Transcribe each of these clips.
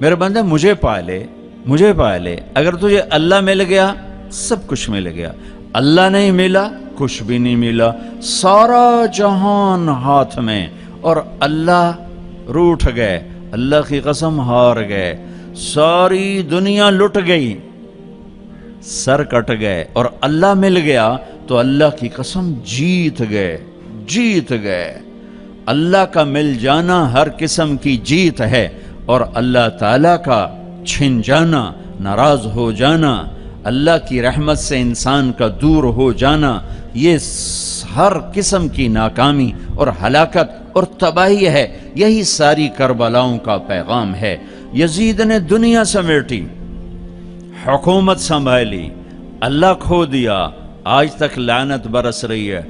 میرے بندے مجھے پالے، مجھے پالے۔ اگر تجھے اللہ مل گیا سب کچھ مل گیا، اللہ نہیں ملا کچھ بھی نہیں ملا، سارا جہان ہاتھ میں، اور اللہ روٹھ گئے، اللہ کی قسم ہار گئے، ساری دنیا لٹ گئی، سر کٹ گئے، اور اللہ مل گیا تو اللہ کی قسم جیت گئے، جیت گئے۔ اللہ کا مل جانا ہر قسم کی جیت ہے، اور اللہ تعالیٰ کا چھن جانا، ناراض ہو جانا، اللہ کی رحمت سے انسان کا دور ہو جانا، یہ ہر قسم کی ناکامی اور ہلاکت اور تباہی ہے۔ یہی ساری کربلاؤں کا پیغام ہے۔ یزید نے دنیا سمیٹی، حکومت سنبھالی، اللہ کھو دیا، آج تک لعنت برس رہی ہے۔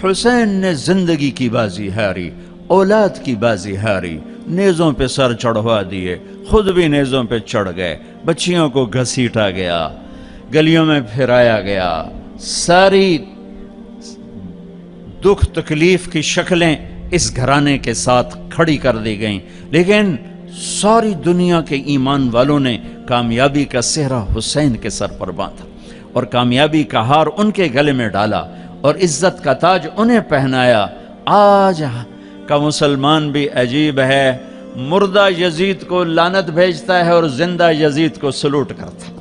حسین نے زندگی کی بازی ہاری، اولاد کی بازی ہاری، نیزوں پہ سر چڑھوا دیے، خود بھی نیزوں پہ چڑھ گئے، بچیوں کو گھسیٹا گیا، گلیوں میں پھرایا گیا، ساری دکھ تکلیف کی شکلیں اس گھرانے کے ساتھ کھڑی کر دی گئیں، لیکن ساری دنیا کے ایمان والوں نے کامیابی کا سہرا حسین کے سر پر باندھا، اور کامیابی کا ہار ان کے گلے میں ڈالا، اور عزت کا تاج انہیں پہنایا۔ آج کا مسلمان بھی عجیب ہے، مردہ یزید کو لعنت بھیجتا ہے اور زندہ یزید کو سلوٹ کرتا ہے۔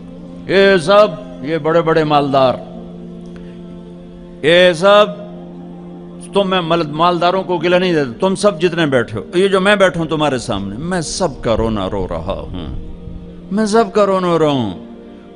یہ سب، یہ بڑے بڑے مالدار، یہ سب، تم میں مالداروں کو گلہ نہیں دیتا، تم سب جتنے بیٹھے ہو، یہ جو میں بیٹھا ہوں تمہارے سامنے، میں سب کا رونا رو رہا ہوں، میں سب کا رونا رو رہا ہوں۔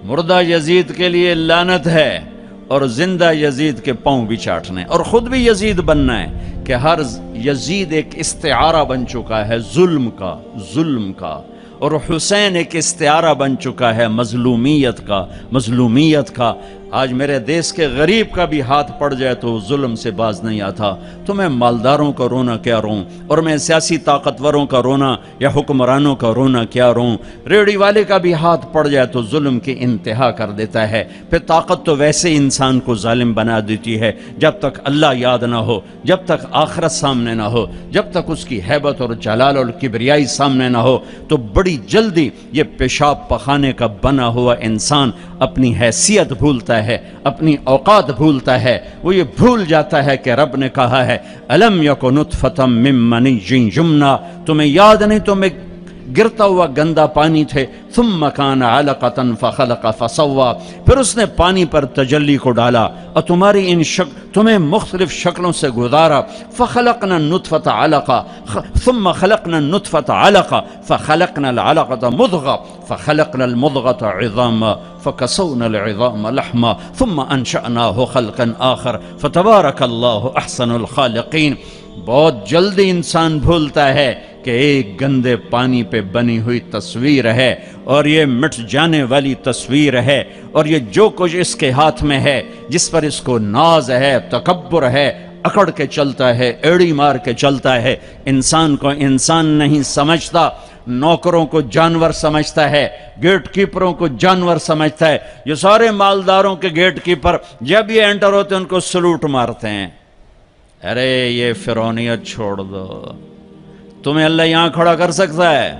مردہ یزید کے لیے لعنت ہے، اور زندہ یزید کے پاؤں بھی چاٹنے، اور خود بھی یزید بننا ہے، کہ ہر یزید ایک استعارہ بن چکا ہے ظلم کا، ظلم کا، اور حسین ایک استعارہ بن چکا ہے مظلومیت کا، مظلومیت کا۔ آج میرے دیس کے غریب کا بھی ہاتھ پڑ جائے تو ظلم سے باز نہیں آتا، تو میں مالداروں کا رونا کیا روں، اور میں سیاسی طاقتوروں کا رونا یا حکمرانوں کا رونا کیا روں۔ ریڑھی والے کا بھی ہاتھ پڑ جائے تو ظلم کی انتہا کر دیتا ہے۔ پھر طاقت تو ویسے انسان کو ظالم بنا دیتی ہے، جب تک اللہ یاد نہ ہو، جب تک آخرت سامنے نہ ہو، جب تک اس کی ہیبت اور جلال اور کبریائی سامنے نہ ہو، تو بڑی جلدی یہ پیشاب پخانے کا بنا ہوا انسان اپنی حیثیت بھولتا ہے، اپنی اوقات بھولتا ہے۔ وہ یہ بھول جاتا ہے کہ رب نے کہا ہے الم یک نطفۃ من منی یمنی، تمہیں یاد نہیں تمہیں گرتا ہوا گندا پانی تھے، ثم کان علقۃ فخلق فسوی، پھر اس نے پانی پر تجلی کو ڈالا اور تمہاری تمہیں مختلف شکلوں سے گزارا، فخلقنا النطفۃ علقہ، ثم خلقنا النطفۃ علقہ، فخلقنا العلقۃ مضغہ، فخلقنا المضغۃ عظاما، فکسونا العظام لحما، ثم انشأناہ خلقا آخر، فتبارک اللہ احسن الخالقین۔ بہت جلدی انسان بھولتا ہے کہ ایک گندے پانی پہ بنی ہوئی تصویر ہے، اور یہ مٹ جانے والی تصویر ہے، اور یہ جو کچھ اس کے ہاتھ میں ہے، جس پر اس کو ناز ہے، تکبر ہے، اکڑ کے چلتا ہے، ایڑی مار کے چلتا ہے، انسان کو انسان نہیں سمجھتا، نوکروں کو جانور سمجھتا ہے، گیٹ کیپروں کو جانور سمجھتا ہے۔ یہ سارے مالداروں کے گیٹ کیپر جب یہ انٹر ہوتے ہیں ان کو سلوٹ مارتے ہیں۔ ارے یہ فرعونیت چھوڑ دو، تمہیں اللہ یہاں کھڑا کر سکتا ہے،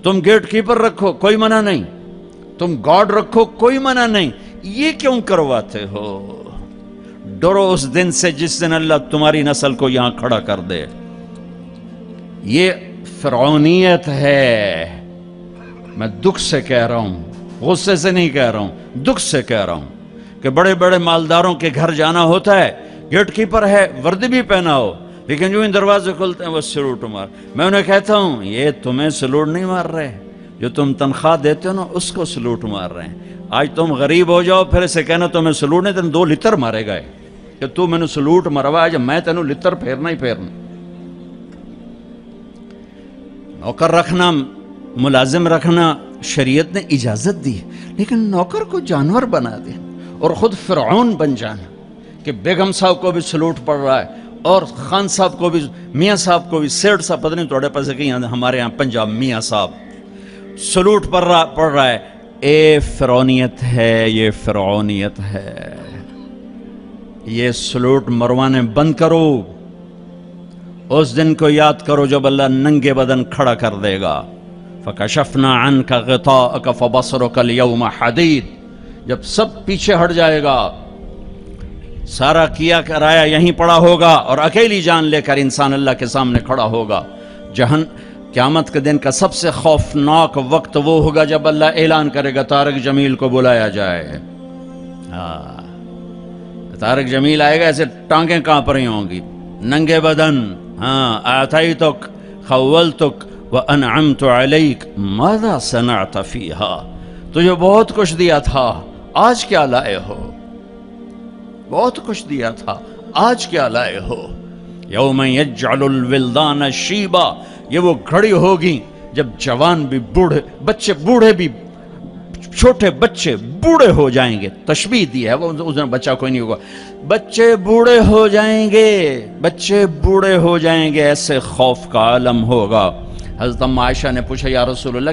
تم گیٹ کیپر رکھو کوئی منع نہیں، تم گارڈ رکھو کوئی منع نہیں، یہ کیوں کرواتے ہو؟ ڈرو اس دن سے جس دن اللہ تمہاری نسل کو یہاں کھڑا کر دے۔ یہ فرعونیت ہے، میں دکھ سے کہہ رہا ہوں، غصے سے نہیں کہہ رہا ہوں، دکھ سے کہہ رہا ہوں، کہ بڑے بڑے مالداروں کے گھر جانا ہوتا ہے، گیٹ کیپر ہے، وردی بھی پہنا ہو، لیکن جو ان دروازے کھلتے ہیں وہ سلوٹ مار۔ میں انہیں کہتا ہوں یہ تمہیں سلوٹ نہیں مار رہے، جو تم تنخواہ دیتے ہو نا اس کو سلوٹ مار رہے ہیں۔ آج تم غریب ہو جاؤ پھر اسے کہنا تمہیں سلوٹ نہیں، تم 2 لتر مارے گئے کہ تو میں نے سلوٹ مروا، آج میں تینوں لتر پھیرنا ہی پھیرنا۔ نوکر رکھنا، ملازم رکھنا شریعت نے اجازت دی، لیکن نوکر کو جانور بنا دیا اور خود فرعون بن جانا، کہ بیگم صاحب کو بھی سلوٹ پڑ رہا ہے، اور خان صاحب کو بھی، میاں صاحب کو بھی، سیٹھ صاحب، پتہ نہیں توڑے پاس کہیں ہمارے ہاں پنجاب میاں صاحب سلوٹ پڑ رہا ہے۔ اے فرعونیت ہے، یہ فرعونیت ہے، یہ سلوٹ مروانے بند کرو۔ اس دن کو یاد کرو جب اللہ ننگے بدن کھڑا کر دے گا، فکشفنا عنک غطاءک فبصرک اليوم حدید، جب سب پیچھے ہٹ جائے گا، سارا کیا کرایا یہیں پڑا ہوگا اور اکیلی جان لے کر انسان اللہ کے سامنے کھڑا ہوگا۔ قیامت کے دن کا سب سے خوفناک وقت وہ ہوگا جب اللہ اعلان کرے گا طارق جمیل کو بلایا جائے۔ طارق جمیل آئے گا، ایسے ٹانگیں کانپ رہی ہوں گی، ننگے بدن، اعطیتک خولتک وانعمت علیک ماذا صنعت فیہا، تجھے بہت کچھ دیا تھا، آج کیا لائے ہو؟ بہت کچھ دیا تھا، آج کیا لائے ہو؟ یوم یجعل الولدان شیبا، یہ وہ گھڑی ہوگی جب جوان بھی بچے بوڑھے بھی، چھوٹے بچے بوڑھے ہو جائیں گے۔ تشبیہ دی ہے، وہ اس دن بچہ کوئی نہیں ہوگا، بچے بوڑھے ہو جائیں گے، بچے بوڑھے ہو جائیں گے، ایسے خوف کا عالم ہوگا۔ حضرت ام عائشہ نے پوچھا یا رسول اللہ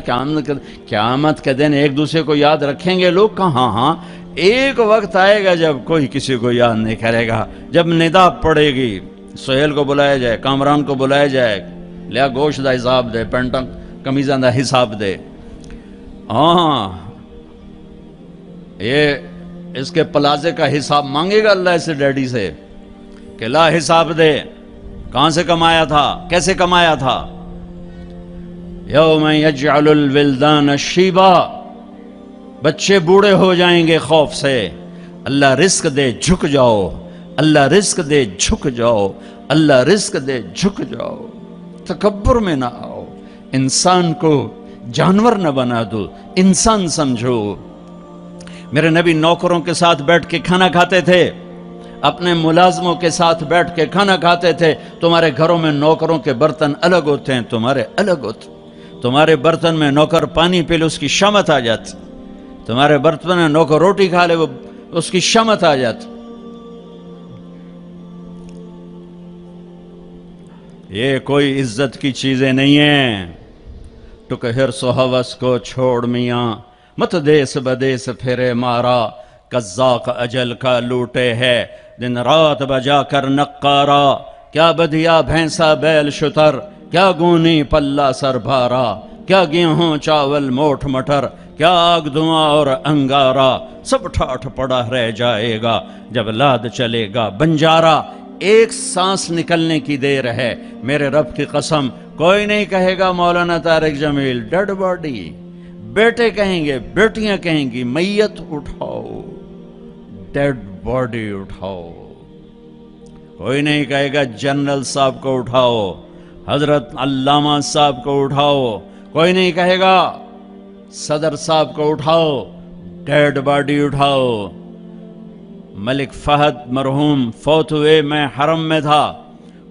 قیامت کے دن ایک دوسرے کو یاد رکھیں گے لوگ؟ کہاں؟ ہاں، ایک وقت آئے گا جب کوئی کسی کو یاد نہیں کرے گا، جب ندا پڑے گی، سہیل کو بلایا جائے، کامران کو بلایا جائے، لیا گوشت دا حساب دے، پینٹا کمیزاں دا حساب دے، ہاں یہ اس کے پلازے کا حساب مانگے گا اللہ سے، ڈیڈی سے، کہ لا حساب دے، کہاں سے کمایا تھا، کیسے کمایا تھا۔ یوم یجعل الولدان شیبا، بچے بوڑھے ہو جائیں گے خوف سے، اللہ رزق دے جھک جاؤ، اللہ رزق دے جھک جاؤ، اللہ رزق دے جھک جاؤ، تکبر میں نہ آؤ، انسان کو جانور نہ بنا دو، انسان سمجھو۔ میرے نبی نوکروں کے ساتھ بیٹھ کے کھانا کھاتے تھے، اپنے ملازموں کے ساتھ بیٹھ کے کھانا کھاتے تھے۔ تمہارے گھروں میں نوکروں کے برتن الگ ہوتے ہیں، تمہارے الگ ہوتے، تمہارے برتن میں نوکر پانی پی لے اس کی شامت آ جاتی، تمہارے برتن میں نوکر روٹی کھا لے وہ اس کی شامت آ جاتی۔ یہ کوئی عزت کی چیزیں نہیں ہیں۔ ٹک حرص و ہوس کو چھوڑ میاں، مت دیس بدیس پھرے مارا، قزاق اجل کا لوٹے ہے دن رات بجا کر نقارا، کیا بدیا بھینسا بیل شتر، کیا گونی پلہ سر بھارا، کیا گیہوں چاول موٹھ مٹر، کیا آگ دھواں اور انگارا، سب ٹھاٹھ پڑا رہ جائے گا جب لاد چلے گا بنجارا۔ ایک سانس نکلنے کی دیر ہے، میرے رب کی قسم کوئی نہیں کہے گا مولانا طارق جمیل ڈیڈ باڈی، بیٹے کہیں گے، بیٹیاں کہیں گی میت اٹھاؤ، ڈیڈ باڈی اٹھاؤ۔ کوئی نہیں کہے گا جنرل صاحب کو اٹھاؤ، حضرت علامہ صاحب کو اٹھاؤ، کوئی نہیں کہے گا صدر صاحب کو اٹھاؤ، ڈیڈ باڈی اٹھاؤ۔ ملک فہد مرحوم فوت ہوئے، میں حرم میں تھا،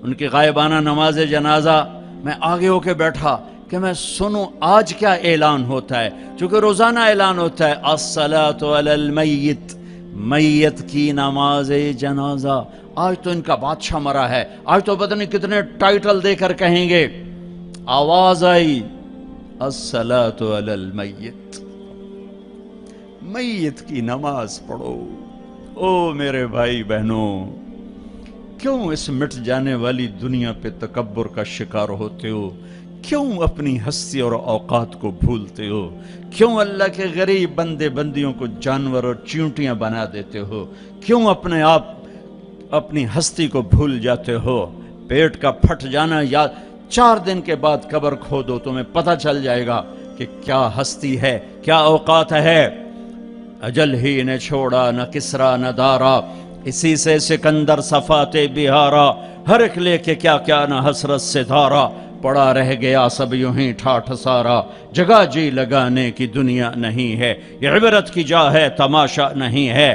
ان کی غائبانہ نماز جنازہ میں آگے ہو کے بیٹھا کہ میں سنوں آج کیا اعلان ہوتا ہے، چونکہ روزانہ اعلان ہوتا ہے الصلاۃ علی المیت، میت کی نماز جنازہ۔ آج تو ان کا بادشاہ مرا ہے، آج تو پتہ نہیں کتنے ٹائٹل دے کر کہیں گے۔ آواز آئی الصلاۃ علی المیت، میت کی نماز پڑھو۔ او میرے بھائی بہنوں، کیوں اس مٹ جانے والی دنیا پہ تکبر کا شکار ہوتے ہو؟ کیوں اپنی ہستی اور اوقات کو بھولتے ہو؟ کیوں اللہ کے غریب بندے بندیوں کو جانور اور چیونٹیاں بنا دیتے ہو؟ کیوں اپنے آپ اپنی ہستی کو بھول جاتے ہو؟ پیٹ کا پھٹ جانا یا 4 دن کے بعد قبر کھودو، تمہیں پتہ چل جائے گا کہ کیا ہستی ہے، کیا اوقات ہے۔ اجل ہی نے چھوڑا نہ کسرا نہ دارا، اسی سے سکندر صفات بہارا، ہر ایک لے کے کیا کیا نہ حسرت سے دھارا، پڑا رہ گیا سب یوں ہی ٹھاٹھ سارا، جگہ جی لگانے کی دنیا نہیں ہے، یہ عبرت کی جا ہے تماشا نہیں ہے۔